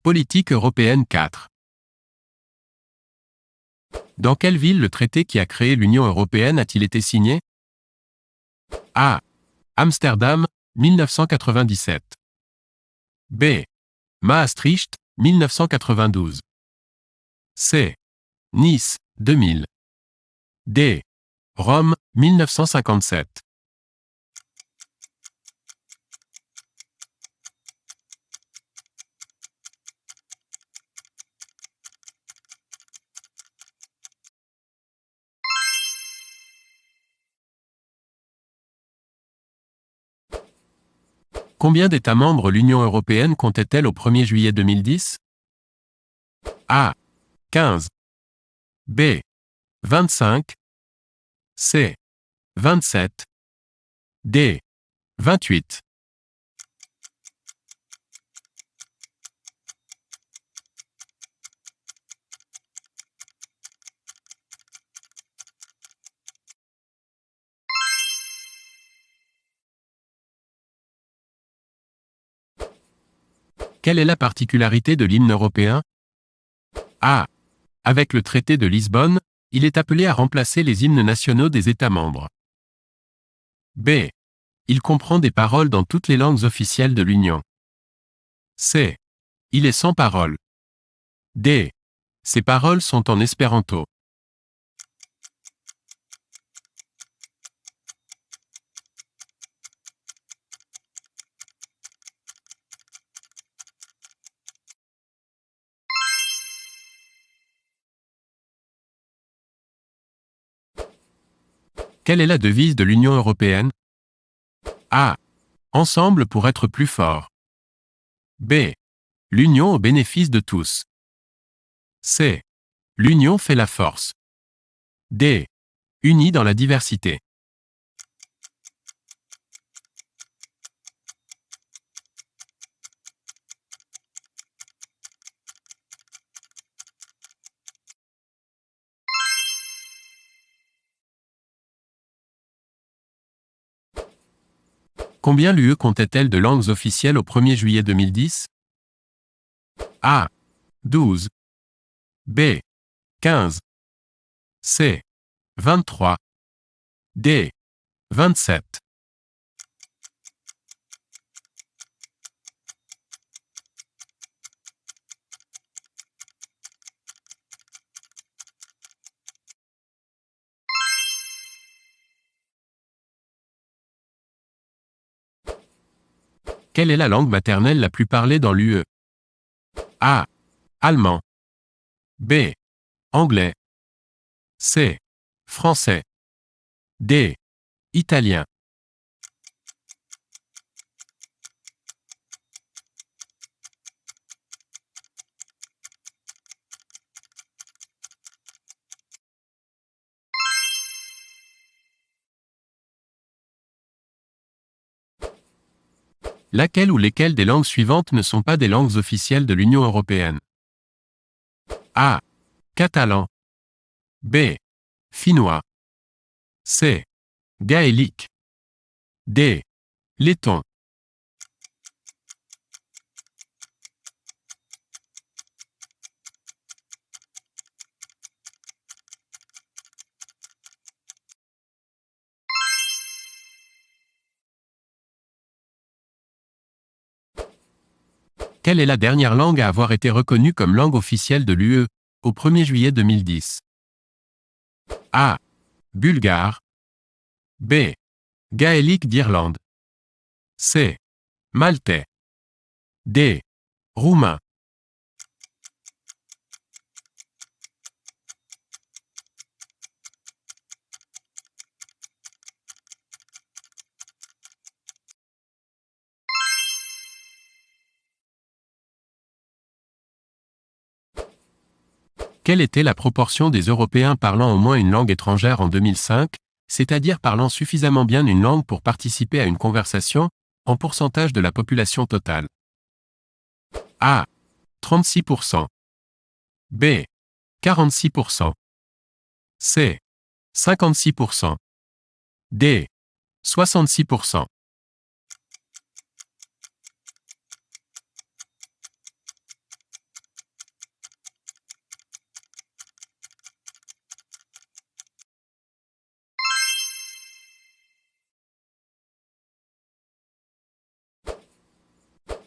Politique européenne 4. Dans quelle ville le traité qui a créé l'Union européenne a-t-il été signé? A. Amsterdam, 1997. B. Maastricht, 1992. C. Nice, 2000. D. Rome, 1957. Combien d'États membres l'Union européenne comptait-elle au 1er juillet 2010? A. 15. B. 25. C. 27. D. 28. Quelle est la particularité de l'hymne européen? A. Avec le traité de Lisbonne, il est appelé à remplacer les hymnes nationaux des États membres. B. Il comprend des paroles dans toutes les langues officielles de l'Union. C. Il est sans paroles. D. Ces paroles sont en espéranto. Quelle est la devise de l'Union européenne? A. Ensemble pour être plus fort. B. L'union au bénéfice de tous. C. L'union fait la force. D. Unis dans la diversité. Combien l'UE comptait-elle de langues officielles au 1er juillet 2010? A. 12. B. 15. C. 23. D. 27. Quelle est la langue maternelle la plus parlée dans l'UE? A. Allemand. B. Anglais. C. Français. D. Italien. Laquelle ou lesquelles des langues suivantes ne sont pas des langues officielles de l'Union européenne? A. Catalan. B. Finnois. C. Gaélique. D. Letton. Quelle est la dernière langue à avoir été reconnue comme langue officielle de l'UE, au 1er juillet 2010? A. Bulgare. B. Gaélique d'Irlande. C. Maltais. D. Roumain. Quelle était la proportion des Européens parlant au moins une langue étrangère en 2005, c'est-à-dire parlant suffisamment bien une langue pour participer à une conversation, en pourcentage de la population totale? A. 36%. B. 46%. C. 56%. D. 66%.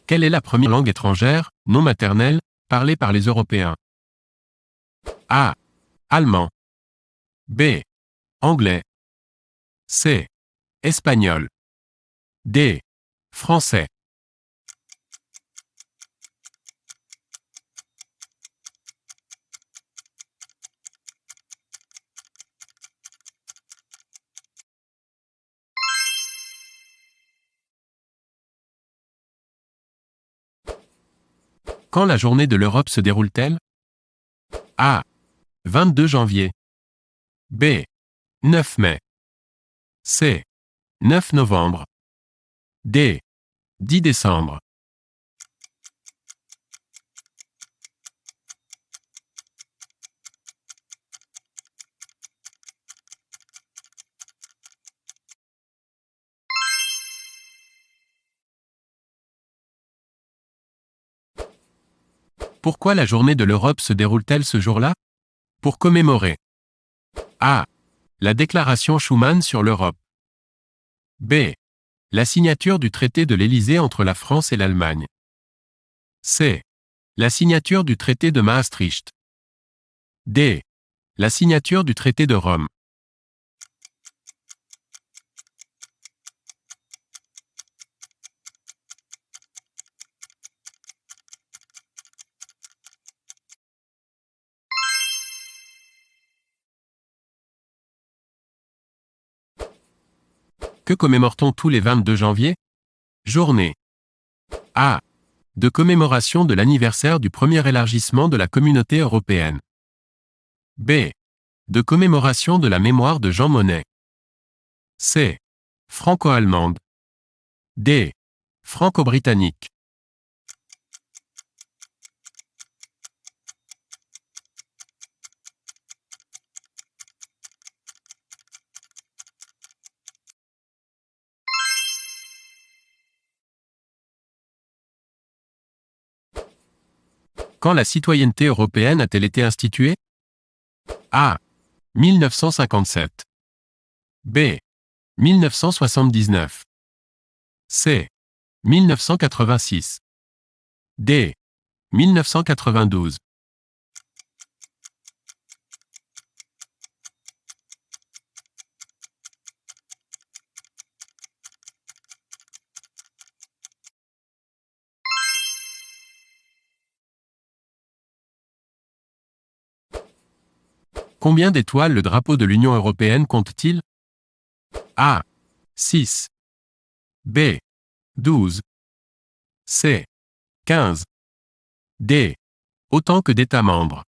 Quelle est la première langue étrangère, non maternelle, parlée par les Européens? A. Allemand. B. Anglais. C. Espagnol. D. Français. Quand la journée de l'Europe se déroule-t-elle? A. 22 janvier. B. 9 mai. C. 9 novembre. D. 10 décembre. Pourquoi la journée de l'Europe se déroule-t-elle ce jour-là? Pour commémorer. A. La déclaration Schuman sur l'Europe. B. La signature du traité de l'Élysée entre la France et l'Allemagne. C. La signature du traité de Maastricht. D. La signature du traité de Rome. Que commémore-t-on tous les 22 janvier? Journée. A. De commémoration de l'anniversaire du premier élargissement de la Communauté européenne. B. De commémoration de la mémoire de Jean Monnet. C. Franco-allemande. D. Franco-britannique. Quand la citoyenneté européenne a-t-elle été instituée? A. 1957. B. 1979. C. 1986. D. 1992. Combien d'étoiles le drapeau de l'Union européenne compte-t-il? A. 6. B. 12. C. 15. D. Autant que d'États membres.